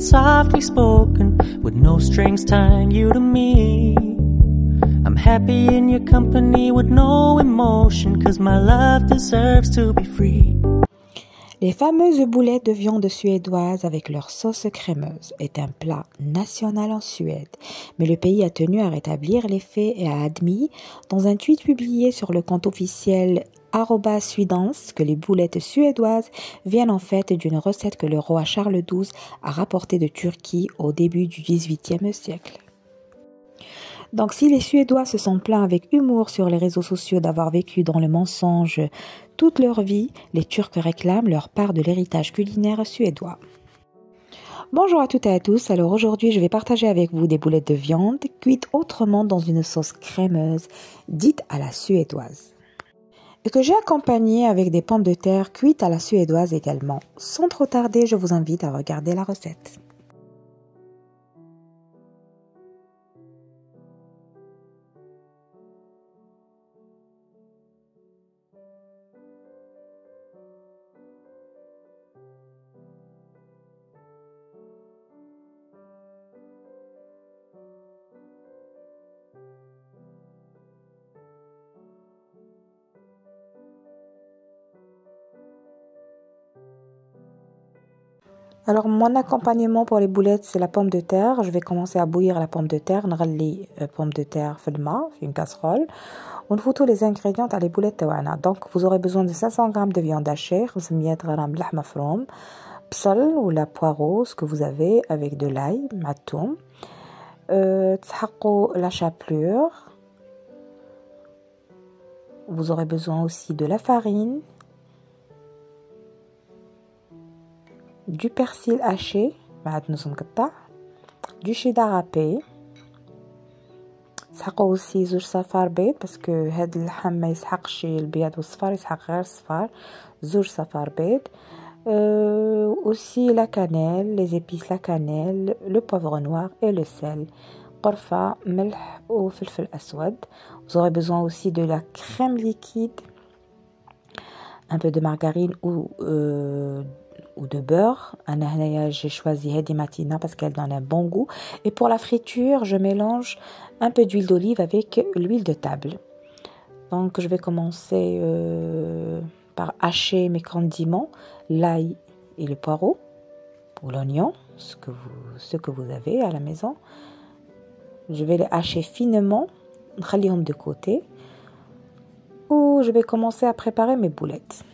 it's softly spoken, with no strings tying you to me. I'm happy in your company with no emotion, 'cause my love deserves to be free. Les fameuses boulettes de viande suédoise avec leur sauce crémeuse est un plat national en Suède, mais le pays a tenu à rétablir les faits et a admis, dans un tweet publié sur le compte officiel @Swedans, que les boulettes suédoises viennent en fait d'une recette que le roi Charles XII a rapportée de Turquie au début du XVIIIe siècle. Donc si les Suédois se sont plaints avec humour sur les réseaux sociaux d'avoir vécu dans le mensonge toute leur vie, les Turcs réclament leur part de l'héritage culinaire suédois. Bonjour à toutes et à tous, alors aujourd'hui je vais partager avec vous des boulettes de viande cuites autrement dans une sauce crémeuse dite à la suédoise. Et que j'ai accompagné avec des pommes de terre cuites à la suédoise également. Sans trop tarder, je vous invite à regarder la recette. Alors mon accompagnement pour les boulettes, c'est la pomme de terre. Je vais commencer à bouillir la pomme de terre. نغلي pomme de terre في الماء في une casserole. ونفوتوا les ingrédients à les boulettes تاعنا. Donc vous aurez besoin de 500 g de viande hachée, 500 g لحمة مفروم, بصل ou la poireau, ce que vous avez, avec de l'ail, مع الثوم. تسحقوا la chapelure. Vous aurez besoin aussi de la farine, du persil haché, du cheddar râpé. تسحقوا aussi زوج صفار بيض باسكو هاد اللحم ما يسحقش البيض والصفار, يسحق غير الصفار. زوج صفار بيض. Aussi la cannelle, les épices, la cannelle, le poivre noir et le sel. قرفة, ملح وفلفل أسود. Vous aurez besoin aussi de la crème liquide, un peu de margarine ou de beurre. J'ai choisi Hedi Matina parce qu'elle donne un bon goût. Et pour la friture, je mélange un peu d'huile d'olive avec l'huile de table. Donc je vais commencer par hacher mes condiments, l'ail et le poireau ou l'oignon, ce que vous avez à la maison. Je vais les hacher finement, نخليهم de côté. Ou je vais commencer à préparer mes boulettes.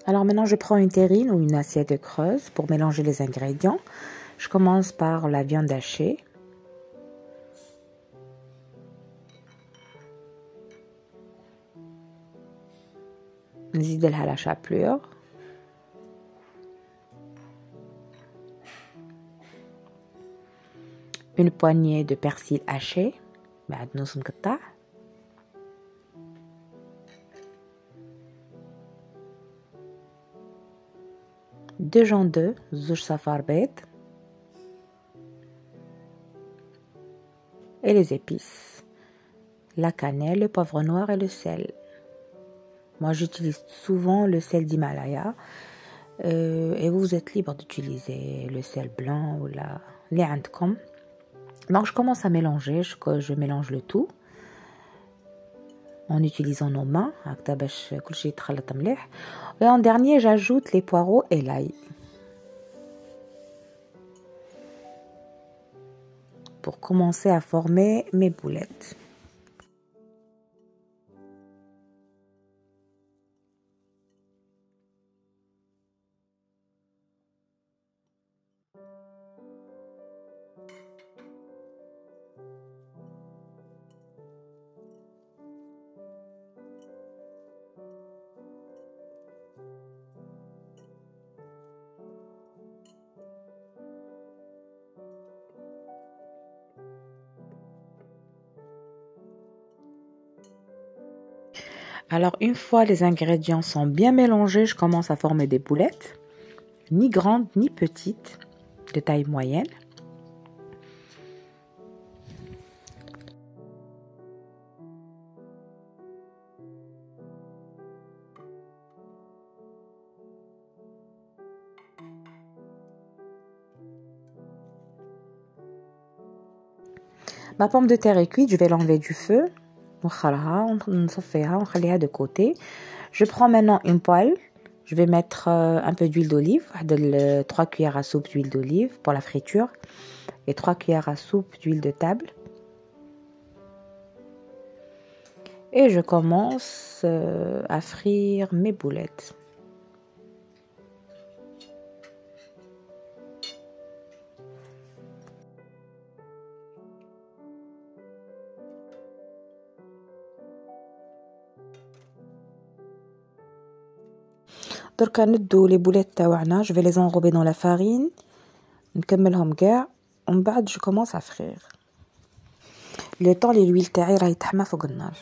Alors maintenant, je prends une terrine ou une assiette creuse pour mélanger les ingrédients. Je commence par la viande hachée. نزيدلها la chapelure. Une poignée de persil haché. بعد نص مقطع. deux jaunes d'œufs, زوج صفار بيض. Et les épices, la cannelle, le poivre noir et le sel. Moi, j'utilise souvent le sel d'Himalaya. Et vous êtes libre d'utiliser le sel blanc ou les عندكم. Donc, je commence à mélanger. Je mélange le tout en utilisant nos mains. Et en dernier, j'ajoute les poireaux et l'ail. Pour commencer à former mes boulettes. Alors une fois les ingrédients sont bien mélangés, je commence à former des boulettes, ni grandes ni petites, de taille moyenne. Ma pomme de terre est cuite, je vais l'enlever du feu. De côté. Je prends maintenant une poêle. Je vais mettre un peu d'huile d'olive, 3 cuillères à soupe d'huile d'olive pour la friture et 3 cuillères à soupe d'huile de table. Et je commence à frire mes boulettes. دركا ندو لي بوليت تاوعنا. je vais les enrober dans la farine نكملهم كاع ومن بعد je commence à frire le temps لي l'huile تاعي راهي تحمى فوق النار.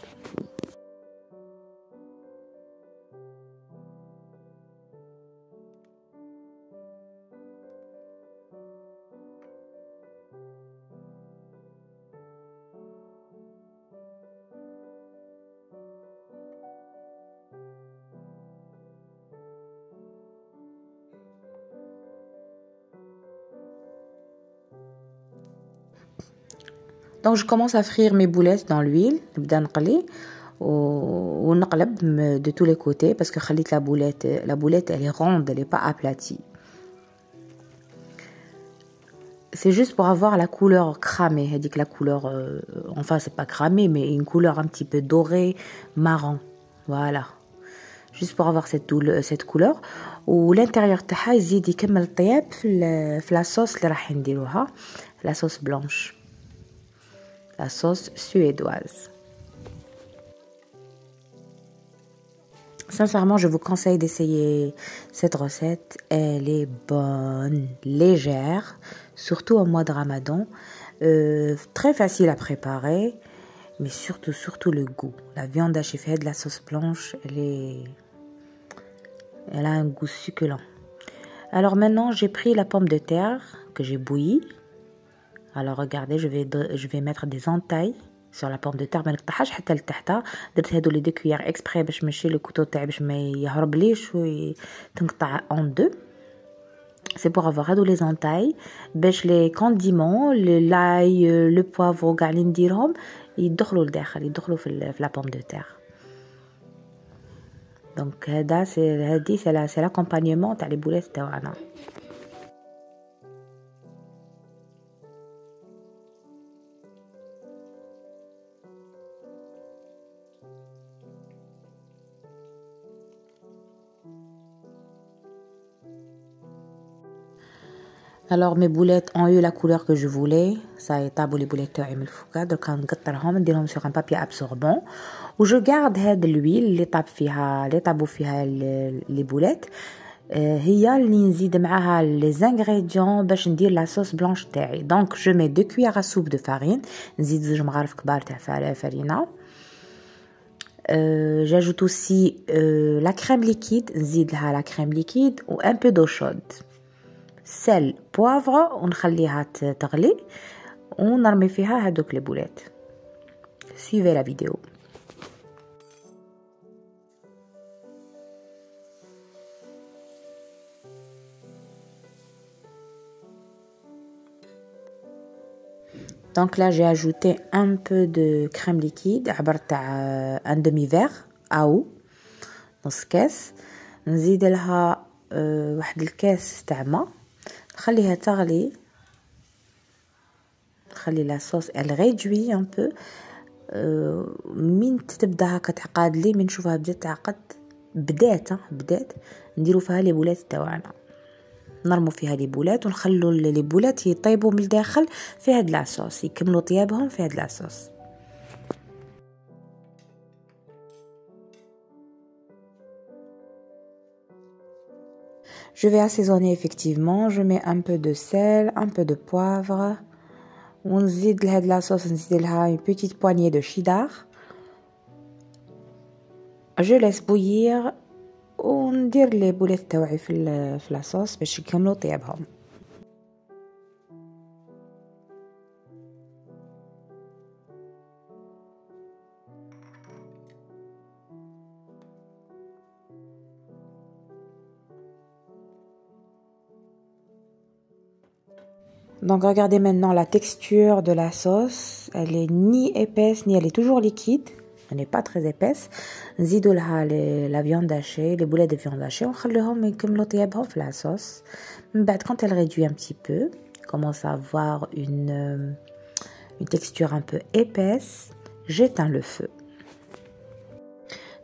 Donc je commence à frire mes boulettes dans l'huile, نبدا نقلي ونقلب de tous les côtés parce que خليت la boulette elle est ronde, elle est pas aplatie. C'est juste pour avoir la couleur cramée, c'est-à-dire que la couleur enfin c'est pas cramé mais une couleur un petit peu dorée, marron. Voilà. Juste pour avoir cette couleur و l'intérieur تاعها يزيد يكمل الطياب في la sauce اللي راح نديروها, la sauce blanche. La sauce suédoise. Sincèrement, je vous conseille d'essayer cette recette. Elle est bonne, légère, surtout au mois de Ramadan. Très facile à préparer, mais surtout le goût. La viande hachée faite de la sauce blanche, elle a un goût succulent. Alors maintenant, j'ai pris la pomme de terre que j'ai bouillie. Alors regardez, je vais mettre des entailles sur la pomme de terre. ما نقطعهاش حتى لتحت. درت هادو لي 2 cuillères exprès باش ماشي لو كوتو تاعي باش ما يهربليش وتنقطع en deux. C'est pour avoir هادو les entailles باش les condiments, l'ail, le poivre كاع اللي نديرهم يدخلوا لداخل, يدخلوا في la pomme de terre. Donc هذا c'est l'accompagnement تاع les boulettes تاعنا. Alors mes boulettes ont eu la couleur que je voulais. Ça يطابوا les boulettes تاعي من الفوق. درك نقطرهم نديرهم sur un papier absorbant و je garde هاد l'huile اللي طابوا فيها les boulettes. هي اللي نزيد معاها les ingrédients باش ندير la sauce blanche تاعي. Donc je mets 2 cuillères à soupe de farine. نزيد 2 مغارف كبار تاع farine. J'ajoute aussi la crème liquide. نزيد لها la crème liquide و un peu d'eau chaude. sel, poivre ونخليها تغلي ونرمي فيها هادوك لي بوليت. Suivez la vidéo. Donc là j'ai ajouté un peu de crème liquide, عبرت un demi-verre à eau نص كاس. نزيد لها واحد الكاس تاع ما, نخليها تغلي, نخلي لا صوص elle réduit un peu. من تبدا هكا تعقد لي, من نشوفها بدات تعقد بدات نديرو فيها لي بولات تاعنا, نرمو فيها لي بولات ونخلو لي بولات يطيبوا من الداخل في هاد لاصوص, يكملوا طيابهم في هاد لاصوص. Je vais assaisonner effectivement, je mets un peu de sel, un peu de poivre. ونزيد لهاد لاصوص نزيد لها une petite poignée de cheddar. je laisse bouillir وندير لي بوليت تاوعي في لاصوص باش يكملوا طيابهم. Donc regardez maintenant la texture de la sauce, elle est ni épaisse ni elle est toujours liquide, elle n'est pas très épaisse. نزيدوا لها la viande hachée, les boulettes de viande hachée, ونخليهم يكملوا طيابهم في la sauce. من بعد quand elle réduit un petit peu, commence à avoir une texture un peu épaisse, j'éteins le feu.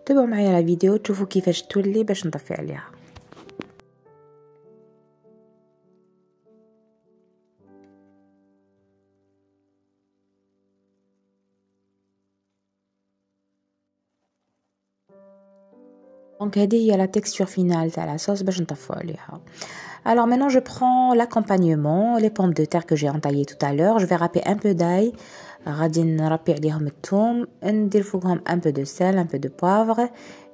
تابعوا معايا la vidéo تشوفوا كيفاش تولي باش نطفي عليها. Donc هذه هي la texture finale تاع la sauce باش نطفو عليها. Alors maintenant je prends l'accompagnement, les pommes de terre que j'ai entaillées tout à l'heure, je vais râper un peu d'ail, غادي نربي عليهم الثوم, ندير فوقهم un peu de sel, un peu de poivre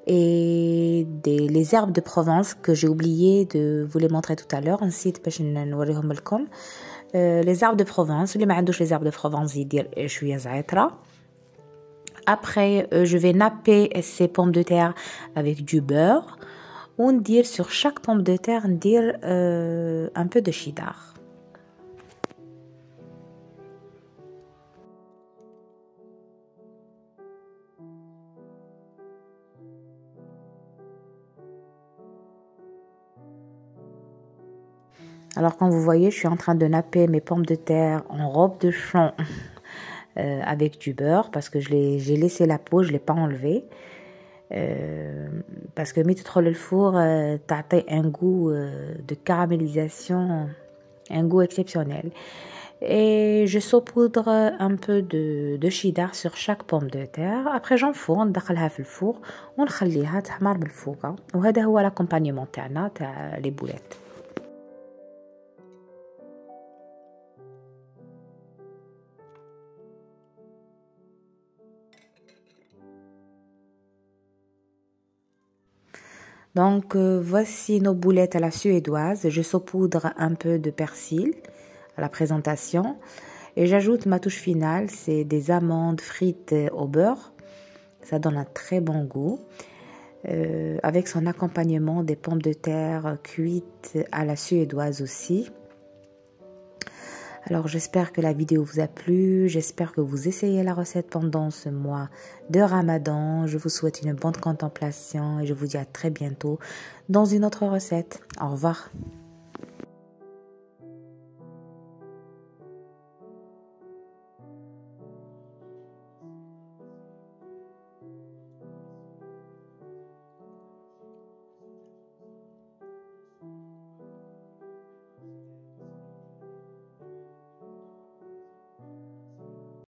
et les herbes de Provence que j'ai oublié de vous les montrer tout à l'heure, نسيت باش نوريهم لكم. Les herbes de Provence, اللي ما عندوش les herbes de Provence يدير شويه زعتره. Après, je vais napper ces pommes de terre avec du beurre. On dire sur chaque pomme de terre, on dire un peu de cheddar. Alors, comme vous voyez, je suis en train de napper mes pommes de terre en robe de champ. Avec du beurre parce que j'ai laissé la peau, je l'ai pas enlevé parce que mis trop le four t'as un goût de caramélisation, un goût exceptionnel. Et je saupoudre un peu de cheddar sur chaque pomme de terre. Après j'enfourne, ندخلها في الفور ونخليها تحمر بالفوقه. وهذا هو l'accompagnement تاعنا تاع les boulettes. Donc voici nos boulettes à la suédoise. Je saupoudre un peu de persil à la présentation et j'ajoute ma touche finale, c'est des amandes frites au beurre. Ça donne un très bon goût avec son accompagnement des pommes de terre cuites à la suédoise aussi. Alors j'espère que la vidéo vous a plu, j'espère que vous essayez la recette pendant ce mois de Ramadan. Je vous souhaite une bonne contemplation et je vous dis à très bientôt dans une autre recette. Au revoir.